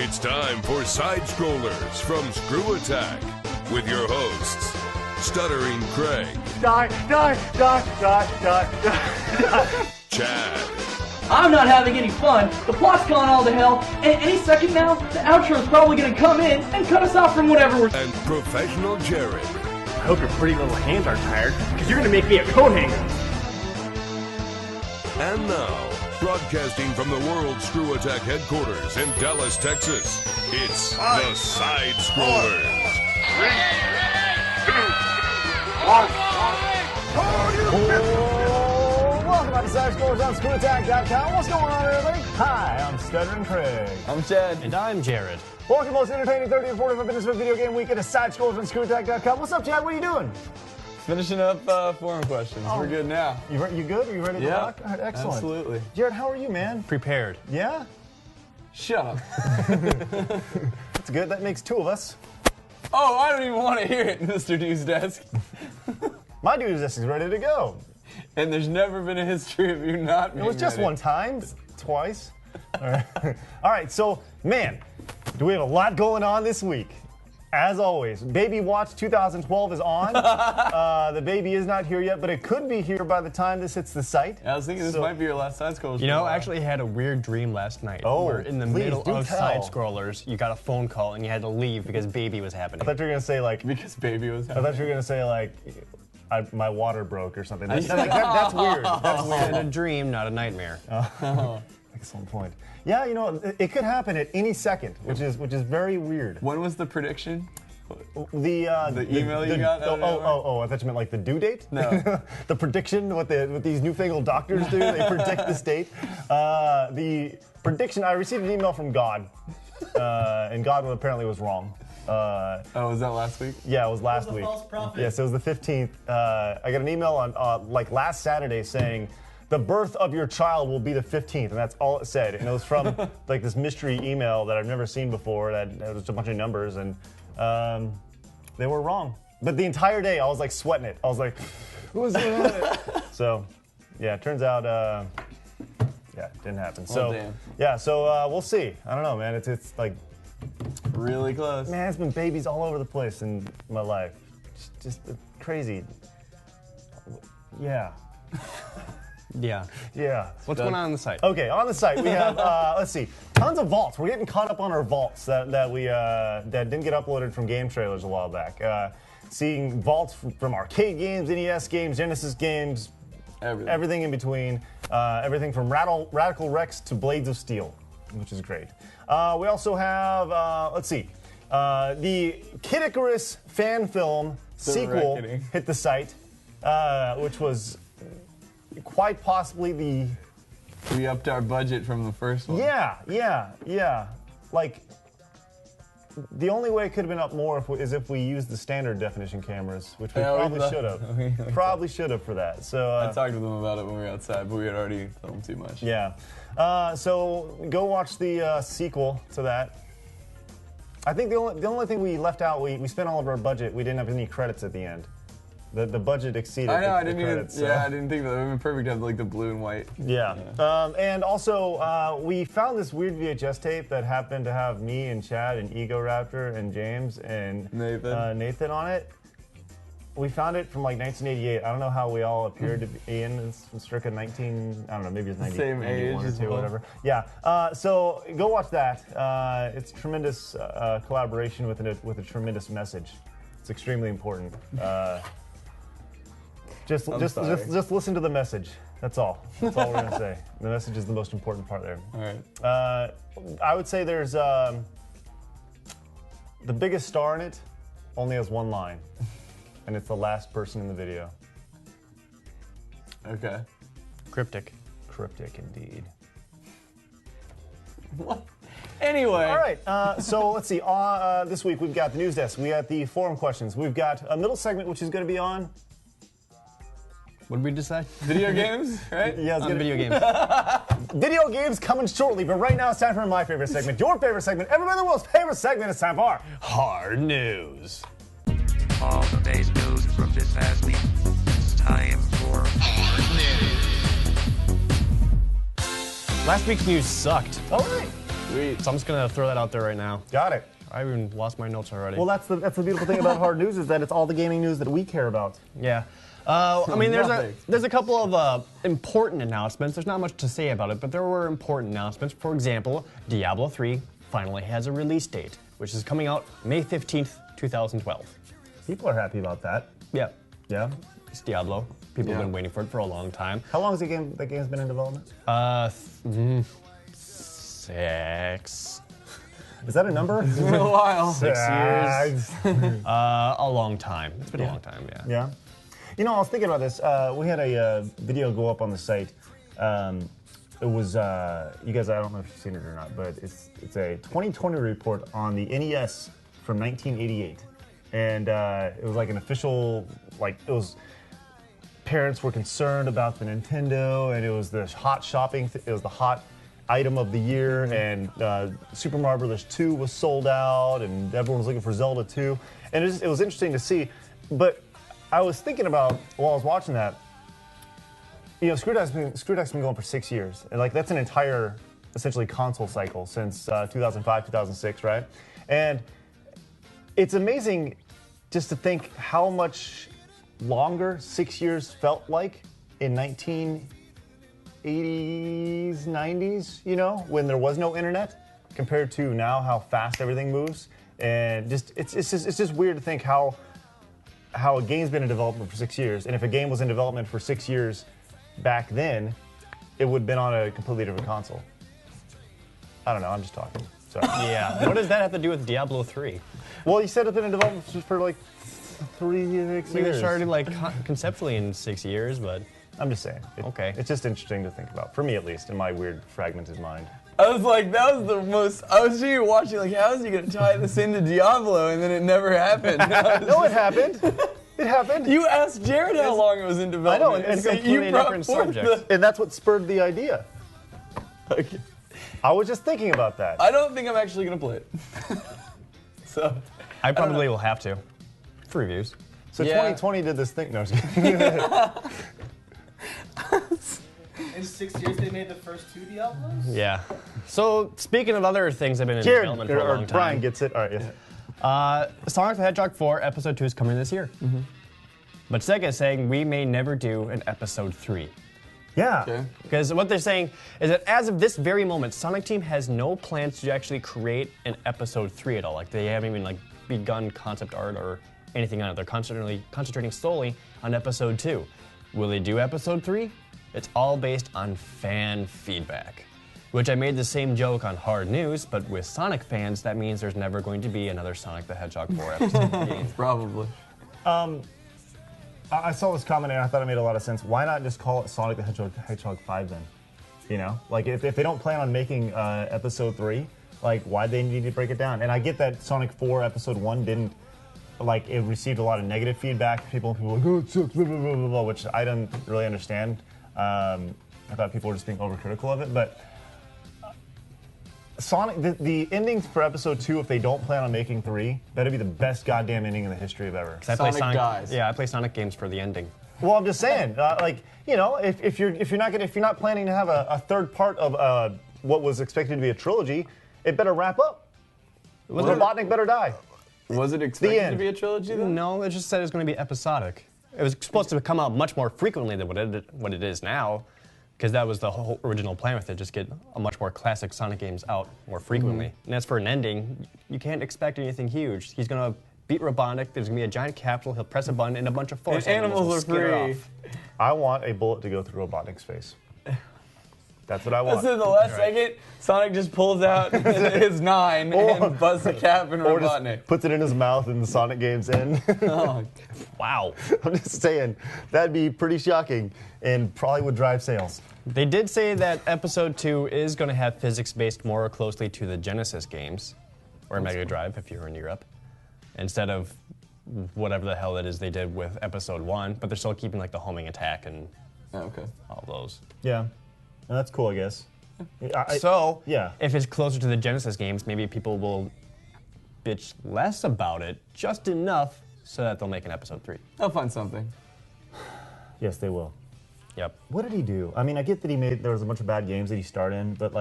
It's time for SideScrollers from ScrewAttack with your hosts, Stuttering Craig. Die. Chad. I'm not having any fun. The plot's gone all to hell, and any second now, the outro's probably gonna come in and cut us off from whatever we're. And Professional Jared. I hope your pretty little hands aren't tired, because you're gonna make me a coat hanger. And now, broadcasting from the World ScrewAttack headquarters in Dallas, Texas, it's the SideScrollers. 3, 2, 1. Welcome back to SideScrollers on ScrewAttack.com. What's going on, everybody? Hi, I'm Stuttering Craig. I'm Chad. And I'm Jared. Welcome to the most entertaining 30 to 45 minutes of video game weekend at SideScrollers on ScrewAttack.com. What's up, Chad? What are you doing? Finishing up forum questions. We're good now. You good? Are you ready to rock? All right, excellent. Absolutely. Jared, how are you, man? Prepared. Yeah? Shut up. That's good. That makes two of us. Oh, I don't even want to hear it, Mr. News Desk. My dude's desk is ready to go. And there's never been a history of you not being It was just ready. one time, twice. All right. All right, so, man, do we have a lot going on this week? As always, Baby Watch 2012 is on. The baby is not here yet, but it could be here by the time this hits the site. I was thinking this might be your last SideScrollers. You know, I actually had a weird dream last night. Oh, where in the please, middle do of tell. SideScrollers, you got a phone call and you had to leave because baby was I happening. thought you were going to say, like, Because baby was I having. thought you were going to say, like, my water broke or something. That's weird. That's weird. In a dream, not a nightmare. Excellent point. Yeah, you know, it could happen at any second, which is very weird. When was the prediction? The email you got? Oh, I thought you meant like the due date? No. The prediction, what these newfangled doctors do, they predict this date. The prediction, I received an email from God, and God apparently was wrong. Oh, was that last week? Yeah, it was last week. false prophet. Yes, it was the 15th. I got an email on like last Saturday saying, the birth of your child will be the 15th, and that's all it said. And it was from like this mystery email that I've never seen before, that it was just a bunch of numbers, and they were wrong. But the entire day, I was like sweating it. I was like, who's doing it? So, yeah, it turns out, yeah, it didn't happen. So, damn. yeah, so we'll see. I don't know, man. It's like, Really close. man, it's been babies all over the place in my life. Just crazy. Yeah. Yeah. Yeah. What's going on the site? Okay, on the site we have, let's see, tons of vaults. We're getting caught up on our vaults that didn't get uploaded from game trailers a while back. Seeing vaults from arcade games, NES games, Genesis games, everything in between. Everything from Radical Rex to Blades of Steel, which is great. We also have, let's see, the Kid Icarus fan film sequel Reckoning. hit the site, which was quite possibly the... We upped our budget from the first one. Yeah. Like, the only way it could have been up more is if we used the standard definition cameras, which we probably should have. Probably should have for that. So I talked to them about it when we were outside, but we had already filmed too much. yeah. So go watch the sequel to that. I think the only thing we left out, we spent all of our budget. We didn't have any credits at the end. The budget exceeded. I know, the I didn't credits, even. so. Yeah, I didn't think that would have been perfect to have like the blue and white. Yeah. And also, we found this weird VHS tape that happened to have me and Chad and Ego Raptor and James and Nathan on it. We found it from like 1988. I don't know how we all appeared to be in. It's circa 19. I don't know. Maybe it's 90, Same 91 age or as 2, well. whatever. Yeah. So go watch that. It's tremendous collaboration with a tremendous message. It's extremely important. Just listen to the message. That's all. That's all we're gonna say. The message is the most important part there. All right. I would say there's the biggest star in it only has one line, and it's the last person in the video. Okay. Cryptic. Cryptic indeed. What? Anyway. All right. So let's see. This week we've got the news desk. We got the forum questions. We've got a middle segment which is going to be on. What did we decide? Video games, right? Yeah, it's On gonna video games. Video games coming shortly, but right now it's time for my favorite segment, your favorite segment, everybody in the world's favorite segment. It's time for Hard news. All the day's news from this past week. It's time for Last week's news sucked. all right. Sweet. So I'm just gonna throw that out there right now. Got it. I even lost my notes already. Well, that's the beautiful thing about hard news is that it's all the gaming news that we care about. Yeah. I mean, Nothing. there's a couple of important announcements. There's not much to say about it, but there were important announcements. For example, Diablo 3 finally has a release date, which is coming out May 15th, 2012. People are happy about that. Yeah, Yeah. it's Diablo. People have been waiting for it for a long time. How long has that game's been in development? 6. Is that a number? It's been a while. 6 years. Yeah. A long time. It's been a long time, yeah. Yeah. You know, I was thinking about this. We had a video go up on the site. It was, you guys, I don't know if you've seen it or not, but it's a 2020 report on the NES from 1988. And it was like an official, parents were concerned about the Nintendo, and it was the hot shopping, it was the hot item of the year, and Super Mario Bros. 2 was sold out, and everyone was looking for Zelda 2. And it was interesting to see. But I was thinking about, while I was watching that, you know, ScrewAttack's been going for 6 years. And that's an entire, essentially, console cycle since 2005, 2006, right? And it's amazing just to think how much longer 6 years felt like in 1980s, 90s, you know, when there was no internet, compared to now how fast everything moves. And it's just weird to think how a game's been in development for 6 years, and if a game was in development for 6 years back then, it would have been on a completely different console. I don't know, I'm just talking. Sorry. Yeah. What does that have to do with Diablo 3? Well, you said it's been in development for 6 I mean, years. it started conceptually in 6 years, but I'm just saying. Okay. It's just interesting to think about, for me at least, in my weird fragmented mind. I was like, that was the most. I was sitting here watching, like, how is he going to tie this into Diablo? And then it never happened. No, it happened. It happened. You asked Jared how long it was in development. I know, and so completely you brought different forth subject. And that's what spurred the idea. Okay. I was just thinking about that. I don't think I'm actually going to play it. So. I probably will have to. For reviews. So Yeah. 2020 did this thing. No, I'm just kidding. In 6 years, they made the first 2 Diablos? Yeah. So, speaking of other things that have been in Jared, development for a or long Brian time, gets it. All right, yeah. Sonic the Hedgehog 4 Episode 2 is coming this year. But Sega is saying we may never do an Episode 3. Yeah. Okay. Because what they're saying is that as of this very moment, Sonic Team has no plans to actually create an Episode 3 at all. Like, they haven't even begun concept art or anything on it. They're concentrating solely on Episode 2. Will they do Episode 3? It's all based on fan feedback. Which I made the same joke on Hard News, but with Sonic fans, that means there's never going to be another Sonic the Hedgehog 4 episode game. Probably. I saw this comment and I thought it made a lot of sense. Why not just call it Sonic the Hedgehog 5 then? You know, if they don't plan on making Episode 3, why they need to break it down? And I get that Sonic 4 Episode 1 didn't, it received a lot of negative feedback. People were like, oh, it sucks, blah, blah, blah, blah, blah, which I didn't really understand. I thought people were just being overcritical of it, but Sonic, the endings for Episode 2, if they don't plan on making 3, better be the best goddamn ending in the history of ever. I play Sonic dies. Yeah, I play Sonic games for the ending. Well, I'm just saying, if you're not planning to have a third part of what was expected to be a trilogy, it better wrap up. Robotnik better die. Was it expected end. to be a trilogy then? No, it just said it was going to be episodic. It was supposed to come out much more frequently than what it is now, because that was the whole original plan with it, just get a much more classic Sonic games out more frequently. And as for an ending, you can't expect anything huge. He's going to beat Robotnik, there's going to be a giant capital, he'll press a button, and a bunch of forest And animals will animals are skitter free. off. I want a bullet to go through Robotnik's face. That's what I want. So in the last second, Sonic just pulls out his 9 and busts a cap in Or just Robotnik. puts it in his mouth and the Sonic game's end. Oh, Wow. I'm just saying, that'd be pretty shocking and probably would drive sales. They did say that Episode 2 is going to have physics based more closely to the Genesis games, or Mega Drive if you're in Europe, instead of whatever the hell it is they did with Episode 1, but they're still keeping the homing attack and okay. all those. Yeah. And that's cool, I guess. So, yeah. if it's closer to the Genesis games, maybe people will bitch less about it, just enough so that they'll make an Episode 3. I'll find something. Yes, they will. Yep. What did he do? I mean, I get that there was a bunch of bad games that he starred in, but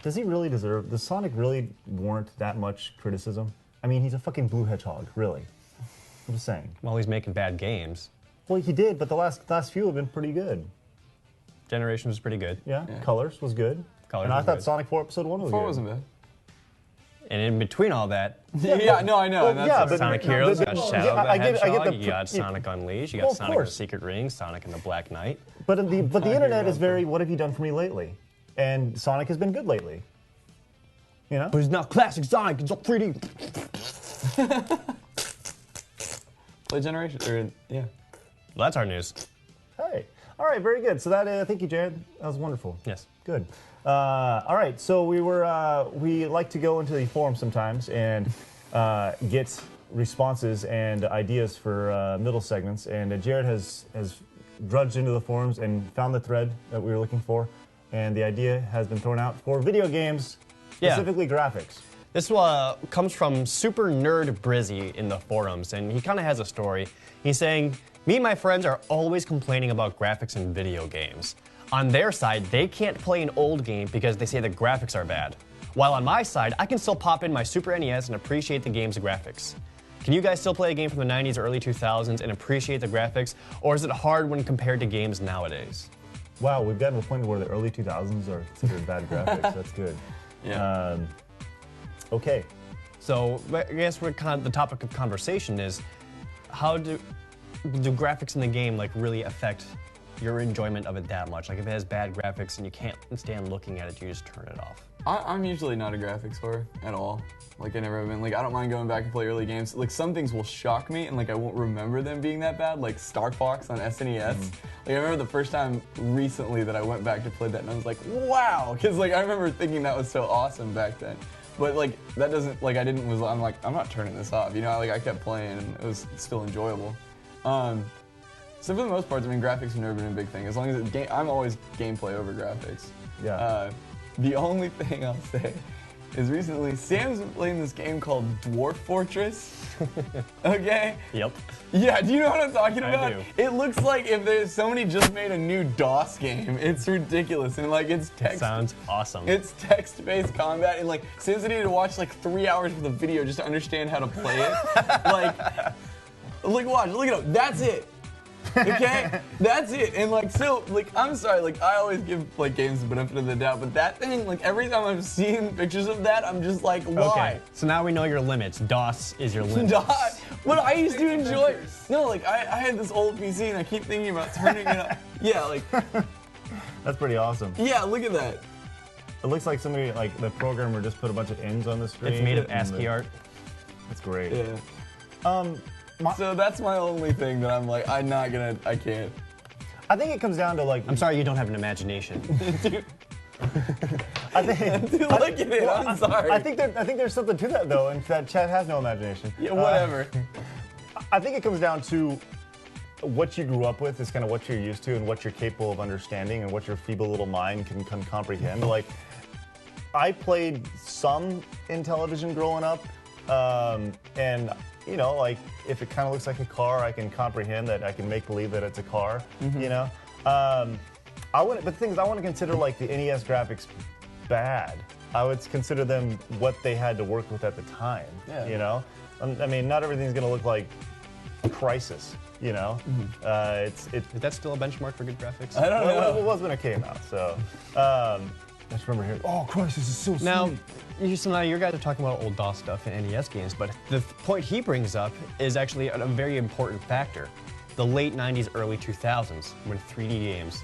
Does he really deserve? Does Sonic really warrant that much criticism? I mean, he's a fucking blue hedgehog, really. I'm just saying. Well, he's making bad games. Well, he did, but the last few have been pretty good. Generation was pretty good. Yeah. Colors was good. Colors and I was thought good. Sonic 4 Episode 1 was 4 good. wasn't bad. And in between all that, Yeah, no, I know. Well, and that's yeah, what- but- Sonic Heroes, you got well, Shadow yeah, the I get Hedgehog, the you got Sonic Unleashed, you got Well, of Sonic and the course. Secret Ring, Sonic and the Black Knight. But the internet is about very, what have you done for me lately? And Sonic has been good lately. You know? But it's not classic Sonic, it's all 3D. Play Generation, or, yeah. Well, that's our news. Hey. All right, very good. So thank you, Jared. That was wonderful. Yes. Good. All right, so we like to go into the forum sometimes and get responses and ideas for middle segments. And Jared has drudged into the forums and found the thread that we were looking for. And the idea has been thrown out for video games, Yeah. specifically graphics. This comes from Super Nerd Brizzy in the forums, and he kind of has a story. He's saying, me and my friends are always complaining about graphics in video games. On their side, they can't play an old game because they say the graphics are bad. While on my side, I can still pop in my Super NES and appreciate the game's graphics. Can you guys still play a game from the 90s or early 2000s and appreciate the graphics, or is it hard when compared to games nowadays? Wow, we've gotten to a point where the early 2000s are considered bad graphics. That's good. Yeah. Okay. So I guess the topic of conversation is, how do graphics in the game like really affect your enjoyment of it that much? Like if it has bad graphics and you can't stand looking at it, you just turn it off. I'm usually not a graphics whore at all. Like I never have been. Like I don't mind going back and play early games. Like some things will shock me and like I won't remember them being that bad. Like Star Fox on SNES. Like I remember the first time recently that I went back to play that and I was like, wow, because like I remember thinking that was so awesome back then. But like that doesn't like I'm like I'm not turning this off. You know, like I kept playing and it was still enjoyable. So for the most part, I mean, graphics have never been a big thing. As long as I'm always gameplay over graphics. Yeah. The only thing I'll say is recently Sam's been playing this game called Dwarf Fortress. Okay? Yep. Yeah, do you know what I'm talking I about? do. It looks like if somebody just made a new DOS game. It's ridiculous. And like it's text. Sounds awesome. It's text-based combat, and like Sam's needed to watch like 3 hours of the video just to understand how to play it. Watch, look it up. That's it. Okay, that's it. And like, so like, I'm sorry. Like, I always give like games the benefit of the doubt, but that thing, like, every time I've seen pictures of that, I'm just like, why? Okay, so now we know your limits. DOS is your limit. DOS. But I used to enjoy. No, like I had this old PC, and I keep thinking about turning it up. Yeah, like, That's pretty awesome. yeah, look at that. It looks like somebody, like the programmer just put a bunch of ends on the screen. It's made of and ASCII art. That's great. Yeah. So that's my only thing that I'm like, I can't. I think it comes down to like. I'm sorry you don't have an imagination. I think. Dude, look at it. I'm sorry. I think there's something to that though, and that Chad has no imagination. Yeah, whatever. I think it comes down to what you grew up with is kind of what you're used to and what you're capable of understanding and what your feeble little mind can comprehend. Like, I played some in television growing up, and you know, like if it kind of looks like a car, I can comprehend that. I can make believe that it's a car. You know, but the thing is, I want to consider like the NES graphics bad. I would consider them what they had to work with at the time. Yeah. You know, I mean, not everything's gonna look like Crisis. You know, Is that still a benchmark for good graphics? I don't know. it was when it came out. So I just remember hearing, "Oh, Crisis is so sweet." Now, now you guys are talking about old DOS stuff in NES games, but the point he brings up is actually a very important factor. The late 90s, early 2000s, when 3D games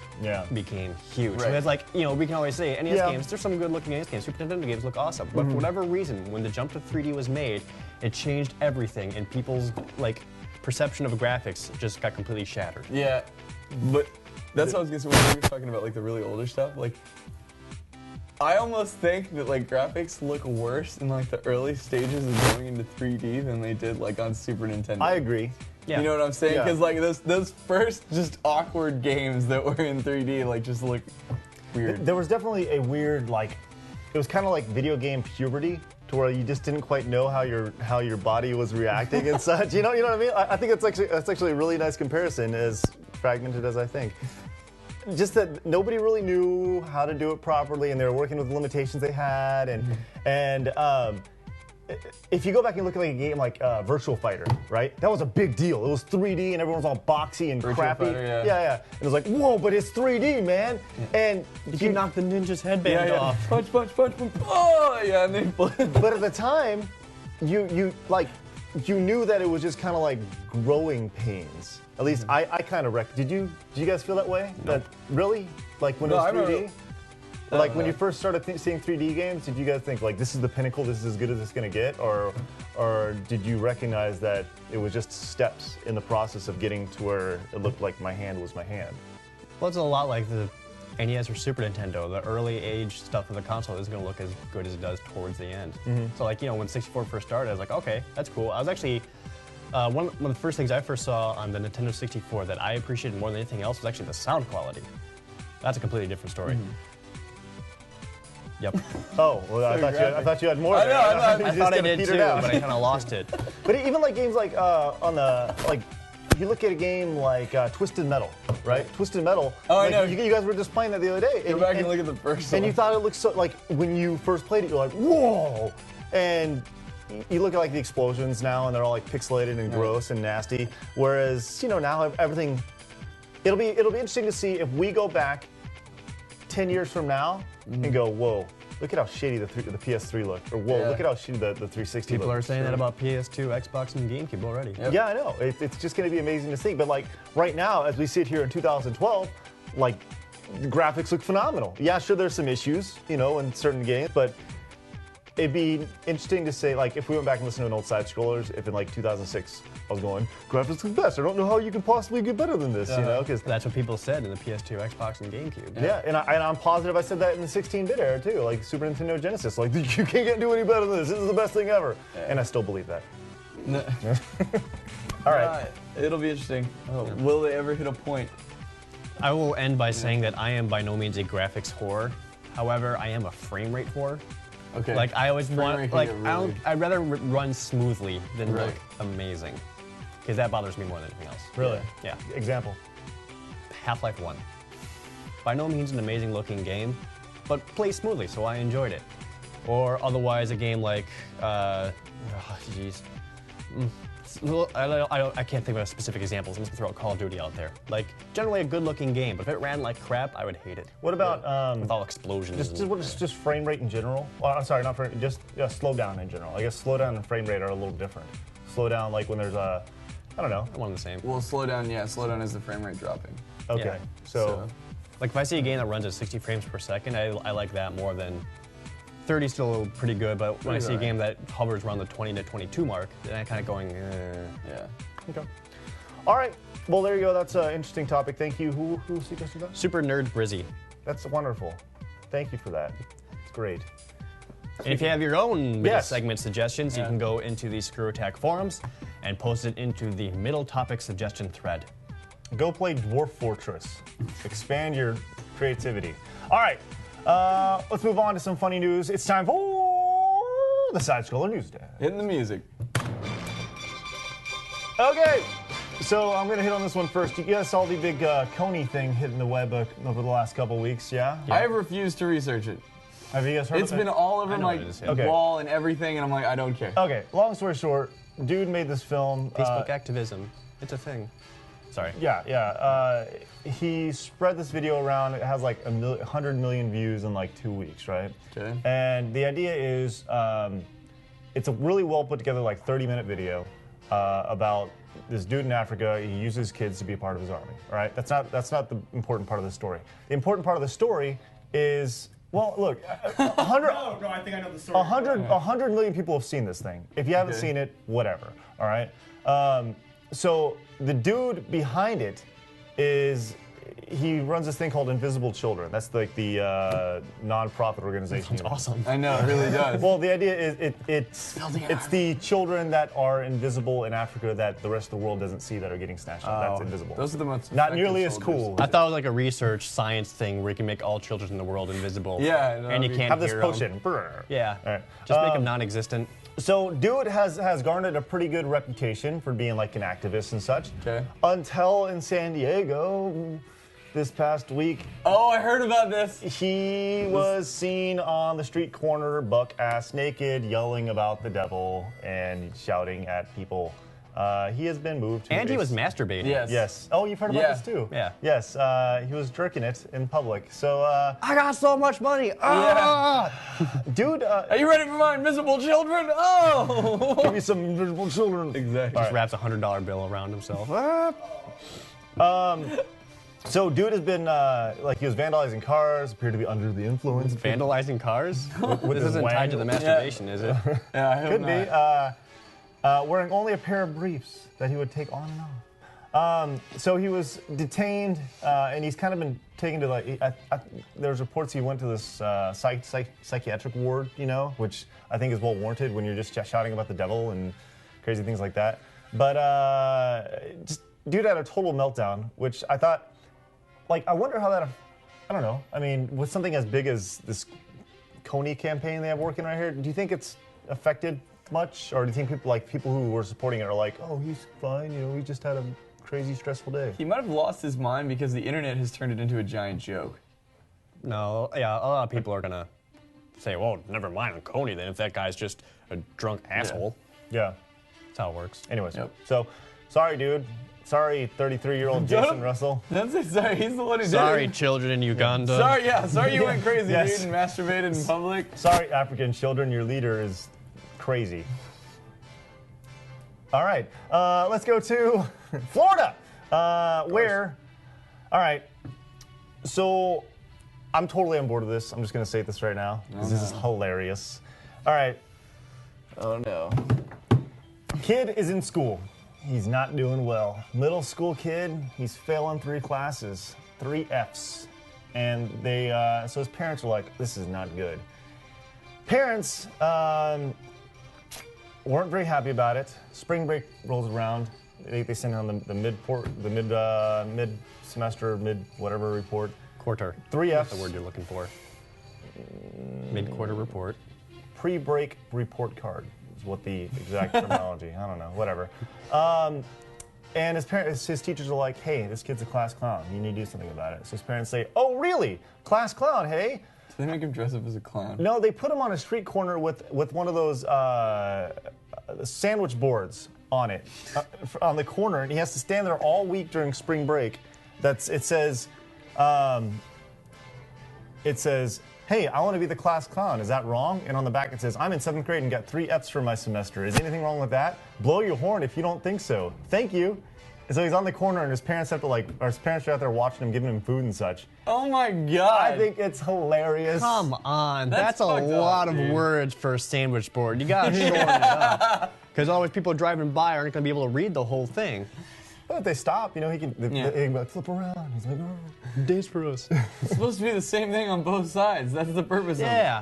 became huge. Right. It's like, you know, we can always say NES Yeah. games, there's some good looking NES games, Super Nintendo games look awesome. But for whatever reason, when the jump to 3D was made, it changed everything, and people's like perception of graphics just got completely shattered. Yeah, but that's what I was gonna say when we were talking about like the really older stuff. Like, I almost think that like graphics look worse in like the early stages of going into 3D than they did like on Super Nintendo. I agree. Yeah. You know what I'm saying? Yeah. Because like those first just awkward games that were in 3D like just look weird. There was definitely a weird like, it was kind of like video game puberty, to where you just didn't quite know how your body was reacting and such. You know what I mean? I think that's actually a really nice comparison, as fragmented as I think. just that nobody really knew how to do it properly, and they were working with the limitations they had, and if you go back and look at like a game like Virtual Fighter, right? That was a big deal. It was 3D and everyone was all boxy and Virtual crappy. Fighter, yeah. Yeah. It was like, whoa, but it's 3D, man. And You can knock the ninja's headband off. Punch. Oh, yeah, and they but at the time, you knew that it was just kind of like growing pains. At least I kind of did you guys feel that way? No. That really? Like when it was 3D? Like when you first started seeing 3D games, did you guys think like this is the pinnacle, this is as good as it's gonna get, or did you recognize that it was just steps in the process of getting to where it looked like my hand was my hand? Well, it's a lot like the NES or Super Nintendo. The early age stuff of the console is gonna look as good as it does towards the end. So like, you know, when 64 first started, I was like, okay, that's cool. I was actually, one of the first things I first saw on the Nintendo 64 that I appreciated more than anything else was actually the sound quality. That's a completely different story. Yep. Oh, well, I thought you had more. I know. I I thought I did too, but I kind of lost it. But even like games like you look at a game like Twisted Metal, right? Twisted Metal. Oh, I like, know. You guys were just playing that the other day. Go back and look at the first one. And you thought it looked so, like, when you first played it, you're like, whoa! And you look at like the explosions now, and they're all like pixelated and gross and nasty. Whereas, you know, now everything, it'll be interesting to see if we go back 10 years from now and go, whoa, look at how shitty the PS3 looked, or whoa, look at how shitty the 360 People looked. are saying that about PS2, Xbox, and GameCube already. Yep. Yeah, I know. It's just going to be amazing to see. But like right now, as we sit here in 2012, like the graphics look phenomenal. Yeah, sure, there's some issues, you know, in certain games, but it'd be interesting to say, like, if we went back and listened to an old SideScrollers, if in like 2006 I was going, graphics look best. I don't know how you can possibly get better than this, you know? Because That's what people said in the PS2, Xbox, and GameCube. yeah, and I'm positive I said that in the 16-bit era too, like Super Nintendo Genesis. Like, you can't do any better than this. This is the best thing ever. And I still believe that. No. All right. It'll be interesting. Will they ever hit a point? I will end by saying that I am by no means a graphics whore. However, I am a frame rate whore. Okay. Like I always Frame rate want, can like get I don't. really- I'd rather run smoothly than Right. look amazing, because that bothers me more than anything else. Really? Yeah. Example. Half-Life 1. By no means an amazing looking game, but plays smoothly, so I enjoyed it. Or otherwise, a game like, I can't think of a specific example, so I'm just gonna throw Call of Duty out there. Like, generally a good-looking game, but if it ran like crap, I would hate it. What about With all explosions. just frame rate in general? Well, I'm sorry, not frame. Just slow down in general. I guess slow down and frame rate are a little different. Slow down like when there's a, I don't know. One and the same. Well, slow down is the frame rate dropping. Okay, Yeah. so Like if I see a game that runs at 60 frames per second, I like that more than 30 is still pretty good, but when I see a game that hovers around the 20 to 22 mark, then I'm kind of going, Yeah. okay. All right. Well, there you go. That's an interesting topic. Thank you. Who suggested that? Super Nerd Brizzy. That's wonderful. Thank you for that. It's great. And if you have your own middle Yes. segment suggestions, you can go into the Screw Attack forums and post it into the middle topic suggestion thread. Go play Dwarf Fortress. Expand your creativity. All right. Let's move on to some funny news. It's time for the SideScroller News Day. Hitting the music. Okay. So I'm going to hit on this one first. You guys saw the big Coney thing hitting the web over the last couple weeks, yeah? I have refused to research it. Have you guys heard It's of it? been all over I know my what it is, yeah. Okay. wall and everything, and I'm like, I don't care. Okay, long story short, dude made this film. Facebook activism. It's a thing. Sorry. Yeah. He spread this video around. It has like 100 million views in like 2 weeks, right? Okay. And the idea is, it's a really well put together, like 30-minute video about this dude in Africa. He uses kids to be a part of his army. All right. That's not the important part of the story. The important part of the story is, well, look, 100. No, I think I know the story. 100 million people have seen this thing. If you haven't Okay. seen it, whatever. All right. So the dude behind it is, he runs this thing called Invisible Children. That's like the non-profit organization. It's awesome. I know, it really does. Well, the idea is it's the children that are invisible in Africa that the rest of the world doesn't see that are getting snatched up. That's invisible. Those are the most Not effective nearly as soldiers. cool. I thought it was like a research science thing where you can make all children in the world invisible. Yeah, no, and you that'd be- can't Have this hear 'em. potion. Brr. Yeah. All right. Just make them non-existent. So, dude has garnered a pretty good reputation for being like an activist and such. Okay. Until in San Diego, this past week. Oh, I heard about this. He was seen on the street corner, buck-ass naked, yelling about the devil and shouting at people. He has been moved to And he was masturbating. Yes. Yes. Oh, you've heard about Yeah. this too? Yeah. Yes. He was jerking it in public. So, I got so much money. dude, Are you ready for my invisible children? Oh! give me some invisible children. Exactly. Just wraps a $100 bill around himself. So, dude has been, he was vandalizing cars, appeared to be under the influence. Vandalizing cars? with This his isn't wang. tied to the masturbation, is it? Yeah, I hope Could not. be. Wearing only a pair of briefs that he would take on and off. So he was detained, and he's kind of been taken to there's reports he went to this psychiatric ward, which I think is well warranted when you're just shouting about the devil and crazy things like that. But just dude had a total meltdown, which I thought, I wonder how that, I don't know. I mean, with something as big as this Coney campaign they have working right here, do you think it's affected much, or do you think people who were supporting it are like, oh, he's fine, he just had a crazy stressful day? He might have lost his mind because the internet has turned it into a giant joke. No, yeah, a lot of people are going to say, well, never mind on Coney then if that guy's just a drunk asshole. Yeah. That's how it works. Anyways, Yep. so sorry, dude. Sorry, 33-year-old Jason Russell. That's it. Sorry, he's the one who Sorry, did it. children in Uganda. Sorry you went crazy, Yes. dude, and masturbated in public. Sorry, African children. Your leader is crazy. All right, let's go to Florida, where. All right, so I'm totally on board with this. I'm just gonna say this right now because this is hilarious. All right, Oh no. kid is in school. He's not doing well. Middle school kid. He's failing 3 classes, 3 Fs, and so his parents are like, "This is not good." Parents weren't very happy about it. Spring break rolls around. They send on the mid semester, whatever report. Quarter. 3 That's Fs. the word you're looking for. Mid-quarter report. Pre-break report card is what the exact terminology. I don't know. Whatever. And his teachers are like, "Hey, this kid's a class clown. You need to do something about it." So his parents say, "Oh, really? Class clown? Hey." Did they make him dress up as a clown? No, they put him on a street corner with one of those sandwich boards on it, on the corner, and he has to stand there all week during spring break. It says, "Hey, I want to be the class clown. Is that wrong?" And on the back it says, "I'm in 7th grade and got 3 Fs for my semester. Is anything wrong with that? Blow your horn if you don't think so. Thank you." And so he's on the corner, and his parents are out there watching him, giving him food and such. Oh my god. I think it's hilarious. Come on, That's that's a fucked up, lot of dude. words for a sandwich board. You gotta shorten it up. Because always people driving by aren't gonna be able to read the whole thing. But if they stop, he can flip around. He's like, "Oh." Days for us. It's supposed to be the same thing on both sides. That's the purpose Yeah.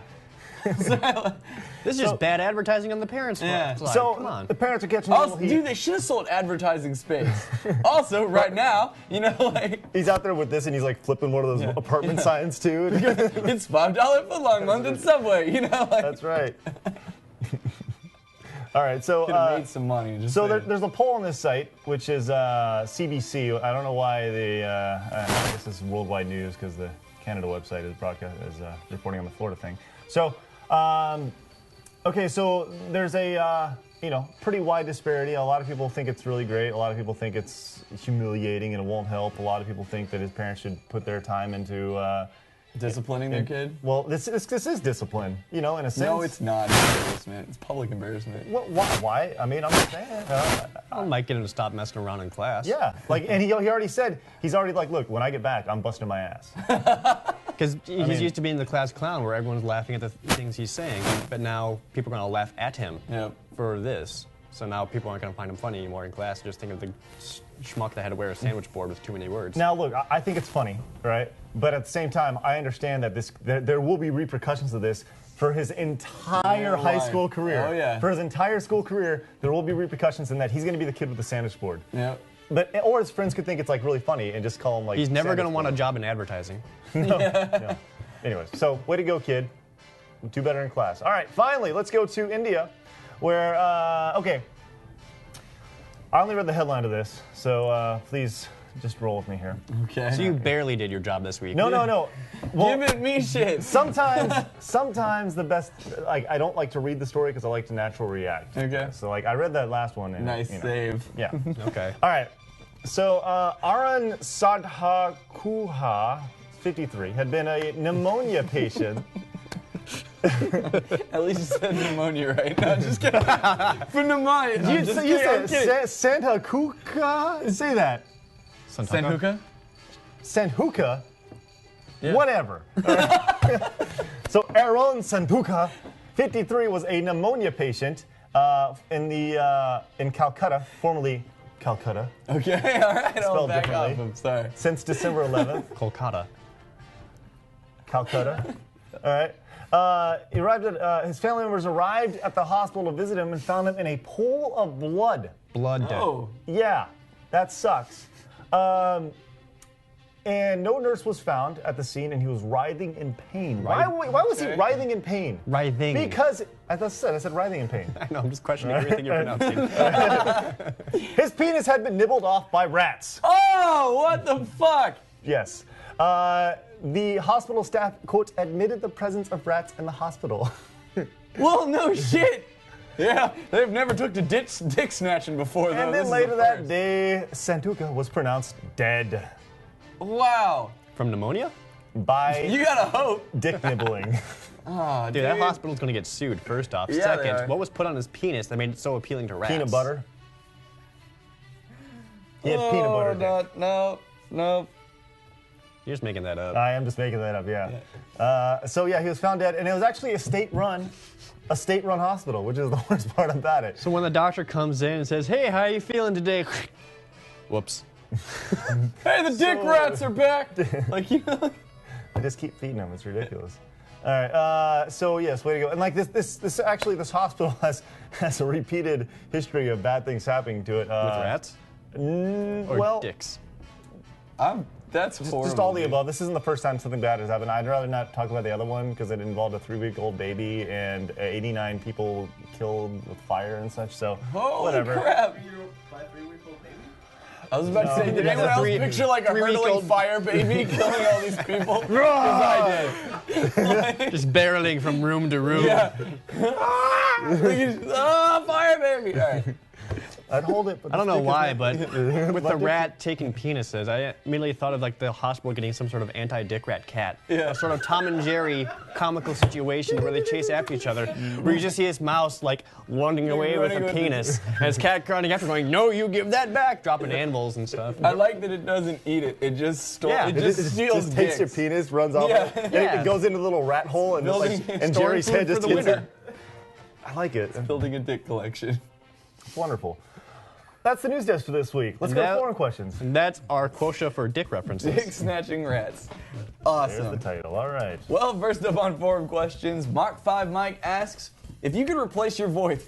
This is just So- bad advertising on the parents' part. Yeah. It's like, So come on. the parents are catching Also, little heat. dude, they should have sold advertising space. Also, right now, He's out there with this, and he's like flipping one of those apartment signs too. it's $5 footlong month in Subway. That's right. All right, so Could have made some money. Just so saying. there's a poll on this site, which is CBC. I don't know why I guess this is worldwide news because the Canada website is reporting on the Florida thing. So, okay, so there's a pretty wide disparity. A lot of people think it's really great. A lot of people think it's humiliating and it won't help. A lot of people think that his parents should put their time into disciplining their kid. Well, this is discipline, in a sense. No, it's not embarrassment. It's public embarrassment. Why? I mean, I'm just saying. I might get him to stop messing around in class. Yeah, and he already said, he's already like, "Look, when I get back, I'm busting my ass." Because he's used to being the class clown where everyone's laughing at the things he's saying, but now people are going to laugh at him Yep. for this. So now people aren't going to find him funny anymore in class. Just think of the schmuck that had to wear a sandwich board with too many words. Now, look, I think it's funny, right? But at the same time, I understand that there will be repercussions of this for his entire high school career. Oh, yeah. For his entire school career, there will be repercussions in that he's going to be the kid with the sandwich board. Yep. Or his friends could think it's like really funny and just call him like. He's never going to sandwich want a board. job in advertising. No. Anyways, so way to go, kid. Do better in class. All right, finally, let's go to India, where okay. I only read the headline of this, so please Just roll with me here. Okay. So you barely did your job this week. No. Well, Give it me shit. sometimes the best. Like, I don't like to read the story because I like to natural react. Okay. So like, I read that last one. And, Nice save. Yeah. Okay. All right. So Aran Sadhakuha, 53, had been a pneumonia patient. At least you said pneumonia, right? No, just kidding. For pneumonia. You said Santakuka? Say that. Sanhuka? Sanhuka? Yeah. Whatever. All right. So Aaron Santuka, 53, was a pneumonia patient in Calcutta, formerly Calcutta, Okay, all right. I'll Spelled back off. differently. I'm sorry. since December 11th. Kolkata. Calcutta. All right. His family members arrived at the hospital to visit him and found him in a pool of blood. Blood debt. Oh. Yeah, that sucks. And no nurse was found at the scene, and he was writhing in pain. Why was he writhing in pain? Writhing. Because, as I said writhing in pain. I know, I'm just questioning everything you're pronouncing. His penis had been nibbled off by rats. Oh, what the fuck? Yes. The hospital staff, quote, admitted the presence of rats in the hospital. Well, no shit. Yeah, they've never took to dick snatching before, though. And This then is later the that first. day, Santuka was pronounced dead Wow. From pneumonia? by You gotta hope. dick nibbling. Oh, Dude, that hospital's gonna get sued, first off. Yeah, they are. Second, what was put on his penis that made it so appealing to rats? Peanut butter. He had peanut butter dick. No. You're just making that up. I am just making that up, yeah. So yeah, he was found dead, and it was actually a state-run hospital, which is the worst part about it. So when the doctor comes in and says, hey, how you feeling today? Whoops. Hey, the dick rats are back. Like, you know. I just keep feeding them. It's ridiculous. All right. So yes, way to go. And like this hospital has a repeated history of bad things happening to it. With rats? Or Well, dicks? That's horrible. just all the dude. above. This isn't the first time something bad has happened. I'd rather not talk about the other one because it involved a 3-week-old baby and 89 people killed with fire and such. So Holy whatever. crap. I was about to say, did Yeah, anyone else three- picture like a hurtling three-week-old fire baby killing all these people? Because I did. Just barreling from room to room. Yeah. Fire baby. All right. I'd hold it. But I don't the know stick is why, not- but with the rat taking penises, I immediately thought of like the hospital getting some sort of anti-dick rat cat. Yeah. A sort of Tom and Jerry comical situation where they chase after each other, where you just see his mouse like running away with running a with penis, and his cat running after going, no, you give that back, dropping anvils and stuff. I like that it doesn't eat it. It just Yeah. it It just steals just takes your dicks. penis, runs off, Yeah. and Yeah. it goes into the little rat hole, and, Building- and storing Jerry's food head for just the gets winter. it. I like it. Building a dick collection. It's wonderful. That's the news desk for this week. Let's go to foreign questions. And that's our quota for dick references. Dick snatching rats. There's Awesome. the title. All right. Well, first up on forum questions, Mark 5 Mike asks, if you could replace your voice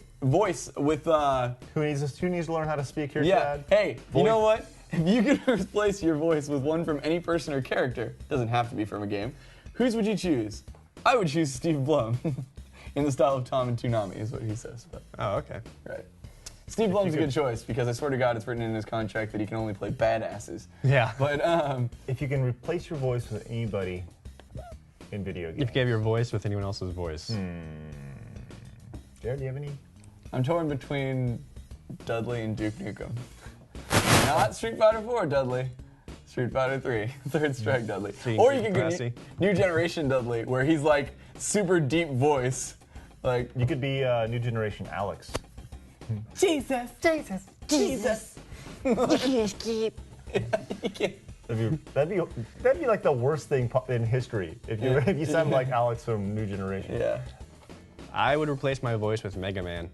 with Who needs to learn how to speak here, yeah, Chad? hey, Voice. you know what? If you could replace your voice with one from any person or character, doesn't have to be from a game, whose would you choose? I would choose Steve Blum. In the style of Tom and Toonami is what he says. But, Oh, okay. right. Steve Blum's a good choice because I swear to God it's written in his contract that he can only play badasses. Yeah. But If you can replace your voice with anybody in video games. If you gave your voice with anyone else's voice. Jared, do you have any? I'm torn between Dudley and Duke Nukem. Not Street Fighter 4 Dudley. Street Fighter 3. Third Strike Dudley. Seems Or you can go classy. New Generation Dudley, where he's like super deep voice. Like, You could be New Generation Alex. Jesus. That'd be like the worst thing in history if you sound like Alex from New Generation. Yeah. I would replace my voice with Mega Man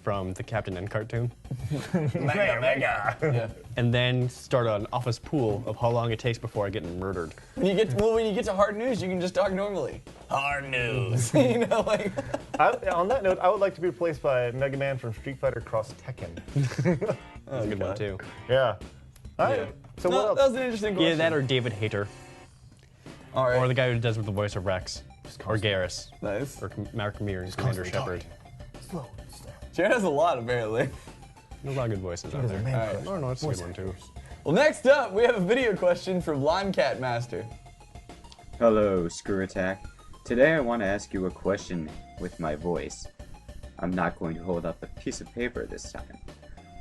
from the Captain N cartoon. Mega. Yeah. And then start an office pool of how long it takes before I get murdered. When you get to hard news, you can just talk normally. Hard news. You know, like. On that note, I would like to be replaced by Mega Man from Street Fighter Cross Tekken. That's a good one too. Yeah. All right. Yeah. So No, what else? that was an interesting question. Either that or David Hayter. All right. Or the guy who does with the voice of Rex. Or Garrus. Nice. Or Mark Mir and Commander Shepard. Jared has a lot, apparently. There's a lot of good voices out there. All right. No, it's a good one too. Well, next up, we have a video question from Limecat Master. Hello, ScrewAttack. Today I want to ask you a question with my voice. I'm not going to hold up a piece of paper this time.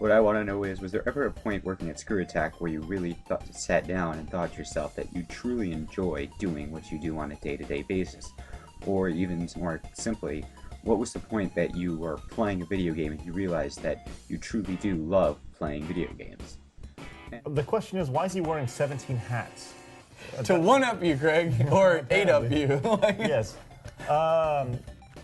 What I want to know is, was there ever a point working at ScrewAttack where you really sat down and thought to yourself that you truly enjoy doing what you do on a day-to-day basis? Or even more simply, what was the point that you were playing a video game and you realized that you truly do love playing video games? The question is, why is he wearing 17 hats? To one-up you, Craig, or eight-up you. Yes. I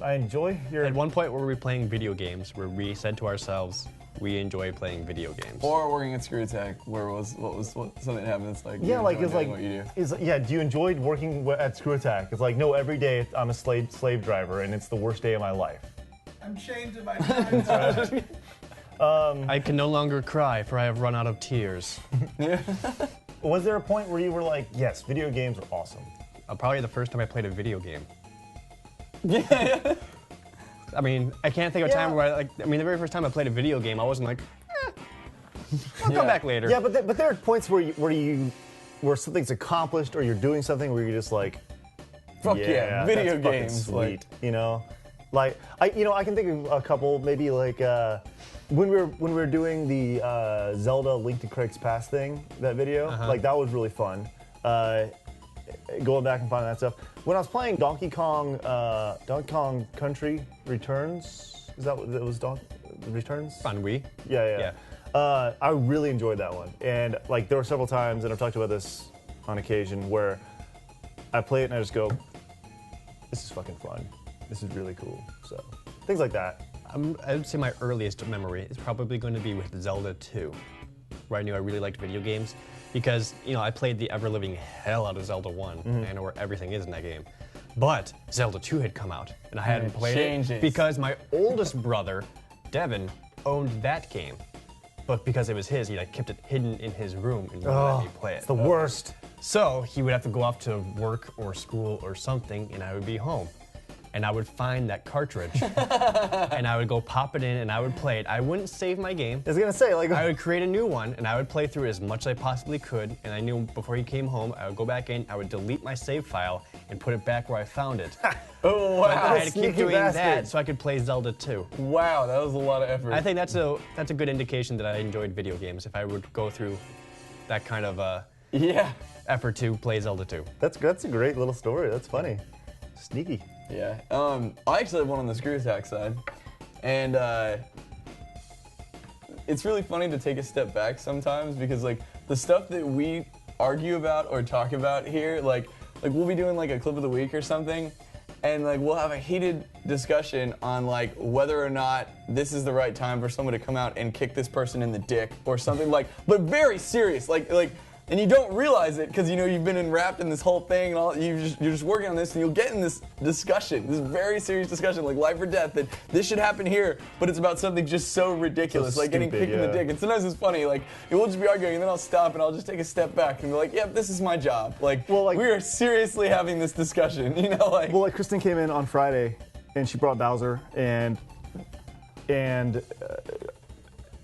enjoy your... At one point, we were playing video games where we said to ourselves, we enjoy playing video games. Or working at ScrewAttack, where what something that happened that's like, Yeah, like, it's like, what you do. do you enjoy working at ScrewAttack? It's like, no, every day I'm a slave driver, and it's the worst day of my life. I'm chained to my time. I can no longer cry, for I have run out of tears. Was there a point where you were like, yes, video games are awesome? Probably the first time I played a video game. Yeah. I mean, I can't think of a time where the very first time I played a video game, I wasn't like, I'll come back later. Yeah, but there are points where something's accomplished or you're doing something where you're just like, Fuck yeah, video that's fucking games. sweet, you know? Like, I can think of a couple, maybe like, when we were doing the Zelda Link to Craig's Past thing, that video, like that was really fun. Going back and finding that stuff. When I was playing Donkey Kong Country Returns, is that what it was? Returns? On Wii? Yeah. I really enjoyed that one, and like there were several times, and I've talked about this on occasion, where I play it and I just go, "This is fucking fun. This is really cool." So things like that. I would say my earliest memory is probably going to be with Zelda 2, where I knew I really liked video games. Because, I played the ever-living hell out of Zelda 1, and I know where everything is in that game. But Zelda 2 had come out, and I hadn't played it because my oldest brother, Devin, owned that game. But because it was his, he kept it hidden in his room and wouldn't let me play it. It's the worst. So he would have to go off to work or school or something, and I would be home. And I would find that cartridge, and I would go pop it in, and I would play it. I wouldn't save my game. I was gonna say, like, I would create a new one, and I would play through as much as I possibly could. And I knew before he came home, I would go back in, I would delete my save file, and put it back where I found it. Oh wow! I had to keep Sneaky doing bastard. that so I could play Zelda 2. Wow, that was a lot of effort. I think that's a good indication that I enjoyed video games if I would go through that kind of effort to play Zelda 2. That's a great little story. That's funny. Sneaky. Yeah. I actually have one on the ScrewAttack side, and it's really funny to take a step back sometimes because like the stuff that we argue about or talk about here, like we'll be doing like a clip of the week or something, and like we'll have a heated discussion on like whether or not this is the right time for someone to come out and kick this person in the dick or something but very serious, and you don't realize it because you've been enwrapped in this whole thing and all. You're just working on this, and you'll get in this discussion, this very serious discussion, like life or death. That this should happen here, but it's about something just so ridiculous, So like getting stupid, kicked in the dick. And sometimes it's funny, like we'll just be arguing, and then I'll stop and I'll just take a step back and be like, "Yep, this is my job." We are seriously having this discussion, Well, like Kristen came in on Friday, and she brought Bowser, and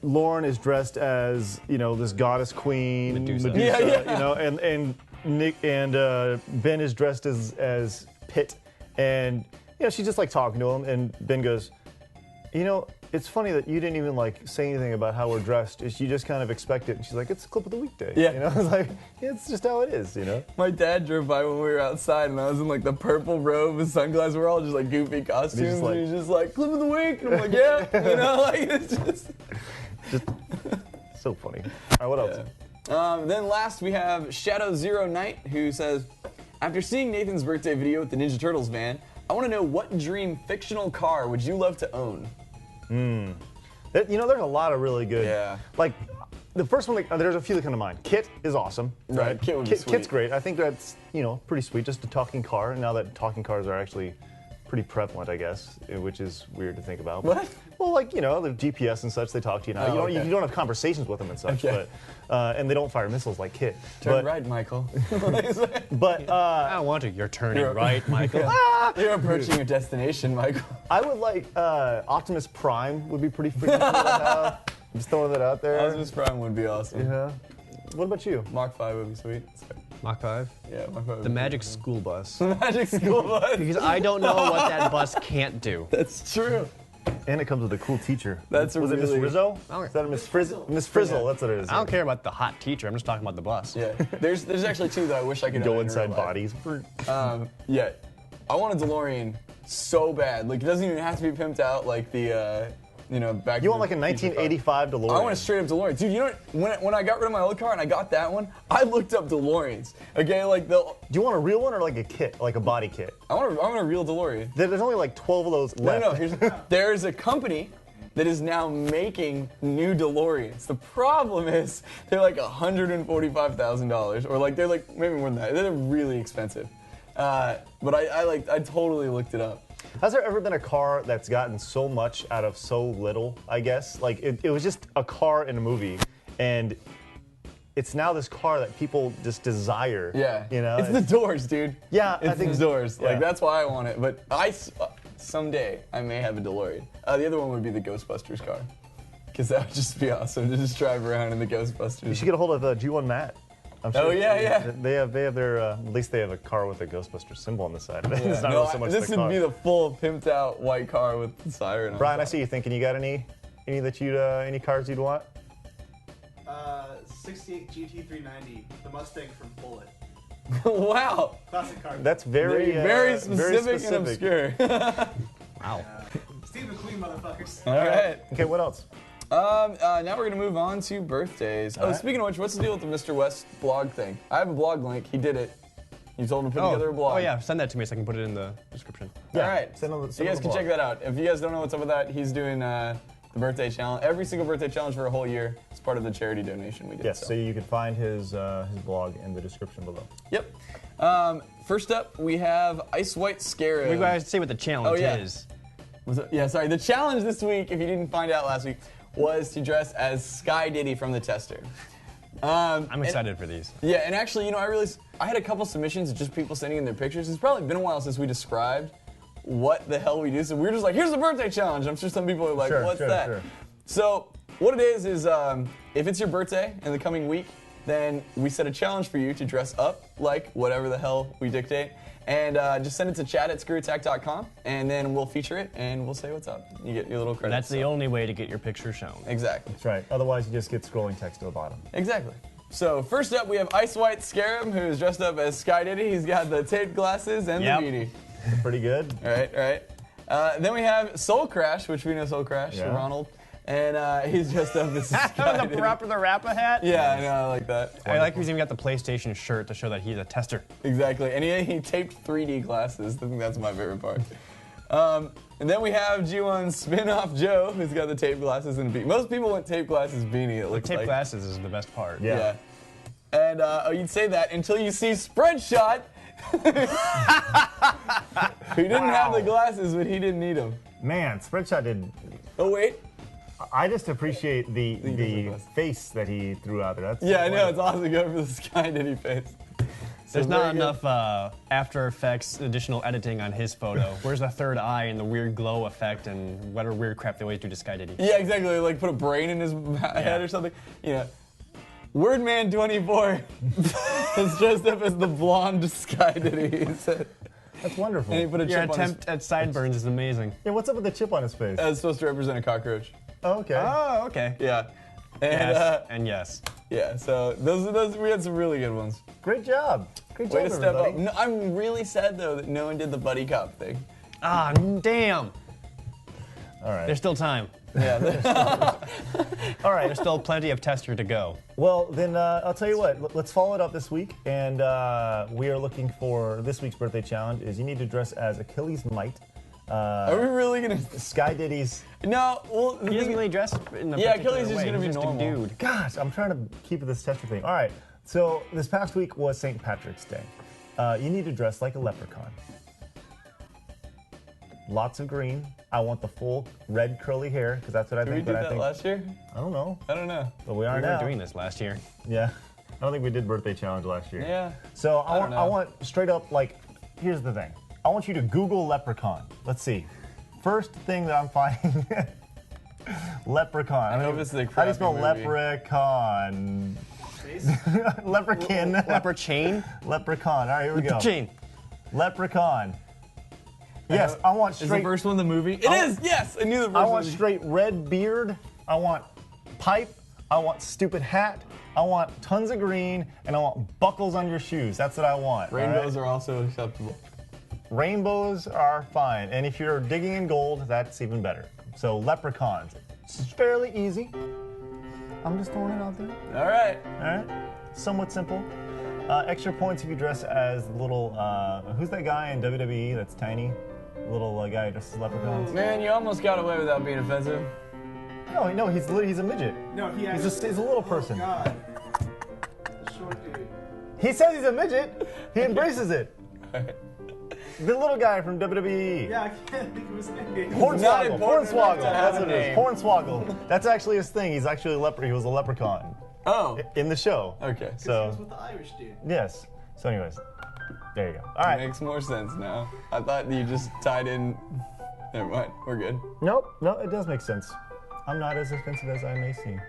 Lauren is dressed as this goddess queen, Medusa. And Nick and Ben is dressed as Pit, and she's just like talking to him, and Ben goes, it's funny that you didn't even say anything about how we're dressed. You just kind of expect it, and she's like, it's a clip of the weekday. It's like it's just how it is. My dad drove by when we were outside, and I was in the purple robe and sunglasses. We're all just goofy costumes, and he's just like, clip of the week, and I'm like, yeah, it's just. Just so funny. All right, what else? Then last we have Shadow Zero Knight, who says, after seeing Nathan's birthday video with the Ninja Turtles van, I want to know what dream fictional car would you love to own? There's a lot of really good. Yeah. Like the first one, there's a few that come to mind. Kit is awesome. Right. Kit would be sweet. Kit's great. I think that's pretty sweet. Just a talking car. And now that talking cars are actually pretty prevalent, I guess, which is weird to think about. What? Well, the GPS and such, they talk to you now. You don't have conversations with them and such, but and they don't fire missiles like Kit. Turn right, Michael. But I don't want to. You're turning right, Michael. You're approaching your destination, Michael. I would like Optimus Prime would be pretty freaking cool to have. Just throwing that out there. Optimus Prime would be awesome. Yeah. What about you? Mach 5 would be sweet. Mach 5? Yeah, Mach 5 would The be magic cool. school bus. The magic school bus. Because I don't know what that bus can't do. That's true. And it comes with a cool teacher. That's Was it Miss really- Rizzo? Oh. Is that a Miss Frizzle? Miss Frizzle, that's what it is. I don't care about the hot teacher. I'm just talking about the bus. Yeah, there's actually two that I wish I could Go own in inside real life. bodies. Yeah, I want a DeLorean so bad. Like, it doesn't even have to be pimped out like the, back. You want like a 1985 DeLorean? I want a straight up DeLorean. Dude, you know what? When I got rid of my old car and I got that one, I looked up DeLoreans. Okay, like Do you want a real one or like a kit, like a body kit? I want a real DeLorean. There's only like 12 of those left. No, there's a company that is now making new DeLoreans. The problem is they're like $145,000, or like they're like maybe more than that. They're really expensive. But I totally looked it up. Has there ever been a car that's gotten so much out of so little, I guess? Like, it was just a car in a movie, and it's now this car that people just desire. Yeah, You know? it's the Doors, dude. Yeah, it's I think the Doors. yeah. Like that's why I want it. But someday I may have a DeLorean. The other one would be the Ghostbusters car, because that would just be awesome to just drive around in the Ghostbusters. You should get a hold of G1 Matt. I'm Oh, yeah. They have their at least they have a car with a Ghostbuster symbol on the side. Yeah. It's not No, really so much this the would car. be the full pimped out white car with the siren on Brian, I top. see you thinking. You got any that you'd any cars you'd want? 68 GT390, the Mustang from Bullet. Wow. Classic car. That's very very specific and obscure. Wow. Steve McQueen, motherfuckers. All right. Okay, what else? Now we're gonna move on to birthdays. All right. Speaking of which, what's the deal with the Mr. West blog thing? I have a blog link. He did it. You told him to put together a blog. Oh yeah, send that to me so I can put it in the description. All right. Send So you guys can check that out. If you guys don't know what's up with that, he's doing the birthday challenge. Every single birthday challenge for a whole year. It's part of the charity donation we did. Yes, so you can find his blog in the description below. Yep. First up, we have Ice White Scarab. We gotta say what the challenge is. Yeah, sorry. The challenge this week, if you didn't find out last week, was to dress as Sky Diddy from The Tester. I'm excited for these. Yeah, and actually, I had a couple submissions of just people sending in their pictures. It's probably been a while since we described what the hell we do. So we were just like, here's the birthday challenge. I'm sure some people are like, what's that? Sure. So what it is if it's your birthday in the coming week, then we set a challenge for you to dress up like whatever the hell we dictate. And just send it to chat@screwattack.com, and then we'll feature it, and we'll say what's up. You get your little credit. That's the only way to get your picture shown. Exactly. That's right. Otherwise, you just get scrolling text to the bottom. Exactly. So first up, we have Ice White Scarab, who is dressed up as Sky Diddy. He's got the taped glasses and Yep. the beanie. Pretty good. All right. Then we have Soul Crash, which we know Soul Crash, Yeah. Ronald. And he's dressed up as Sky Diddy. the rapper hat? Yeah, I know, I like that. I like he's even got the PlayStation shirt to show that he's a tester. Exactly. And he taped 3D glasses. I think that's my favorite part. And then we have G1's spin-off Joe, who's got the taped glasses and beanie. Most people want taped glasses beanie, it looks Tape like. glasses is the best part. Yeah. And you'd say that until you see Spreadshot, who didn't have the glasses, but he didn't need them. Man, Spreadshot did. Oh, wait. I just appreciate the glasses. face that he threw out there. That's Yeah, I know. It's awesome going for the Sky Diddy face. There's So not very good. enough After Effects additional editing on his photo. Where's the third eye and the weird glow effect and whatever weird crap they always do to Sky Diddy? Yeah, exactly. Like put a brain in his head or something. Yeah. Wordman24 is dressed up as the blonde Sky Diddy. He said. That's wonderful. And he put a Your chip on his. attempt at sideburns is amazing. Yeah, what's up with the chip on his face? It's supposed to represent a cockroach. Oh, okay. Oh, okay. Yeah. And, Yes, and yes. yeah, so those we had some really good ones. Great job. Great Way job, to step up. everybody. No, I'm really sad though that no one did the buddy cop thing. Ah, damn. All right. There's still time. Yeah. All right. There's still plenty of tester to go. Well, then I'll tell you what. Let's follow it up this week, and we are looking for this week's birthday challenge. Is you need to dress as Achilles Might, Are we really gonna? Sky Diddy's. No. Well, He doesn't really dress in the Yeah, particular Achilles is way. gonna be He's just a normal. dude. Gosh, I'm trying to keep this tester thing. All right. So this past week was St. Patrick's Day. You need to dress like a leprechaun. Lots of green. I want the full red curly hair because that's what I Did we think. do But I that think last year? I don't know, I don't know. but we are We now. weren't doing this last year. Yeah, I don't think we did birthday challenge last year. Yeah. So I don't I know. want straight up like. Here's the thing. I want you to Google leprechaun. Let's see. First thing that I'm finding. Leprechaun. I hope it's the How do you spell crappy movie. leprechaun? Face. Leprechaun. Leper chain? Leprechaun. All right, here we go. Chain. Leprechaun. Yes, I want Is the straight. first one the movie? It is. Yes, I knew the first I one. want straight red beard. I want pipe. I want stupid hat. I want tons of green, and I want buckles on your shoes. That's what I want. all Rainbows right? are also acceptable. Rainbows are fine, and if you're digging in gold, that's even better. So leprechauns. It's fairly easy. I'm just throwing it out there. All right. All right, somewhat simple. Extra points if you dress as little. Who's that guy in WWE that's tiny? Little guy dressed as leprechauns. Man, you almost got away without being offensive. No, he's a midget. No, he He's a little person. Oh, God. The short dude. He says he's a midget. He embraces it. The little guy from WWE. Yeah, I can't think of his name. Not Hornswoggle. important enough Hornswoggle. to have That's a what it is. name. Hornswoggle. That's actually his thing. He's actually a leper. He was a leprechaun Oh. in the show. Okay. He So was with the Irish dude. yes. So anyways, there you go. All right. Makes more sense now. I thought you just tied in. Never mind. We're good. Nope. No, it does make sense. I'm not as offensive as I may seem.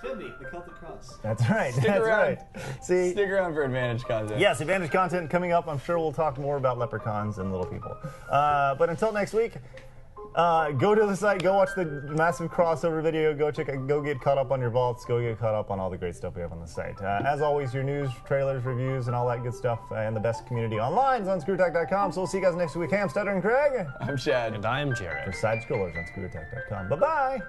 Finley, the Celtic Cross. That's right. Stick That's around. right. See. Stick around for advantage content. Yes, advantage content coming up. I'm sure we'll talk more about leprechauns and little people. But until next week, go to the site, go watch the massive crossover video, go get caught up on your vaults, go get caught up on all the great stuff we have on the site. As always, your news, trailers, reviews, and all that good stuff, and the best community online is on ScrewAttack.com. So we'll see you guys next week. Ham, Stutter, and Craig I'm Chad. And I'm Jared. for SideScrollers on ScrewAttack.com. Bye-bye.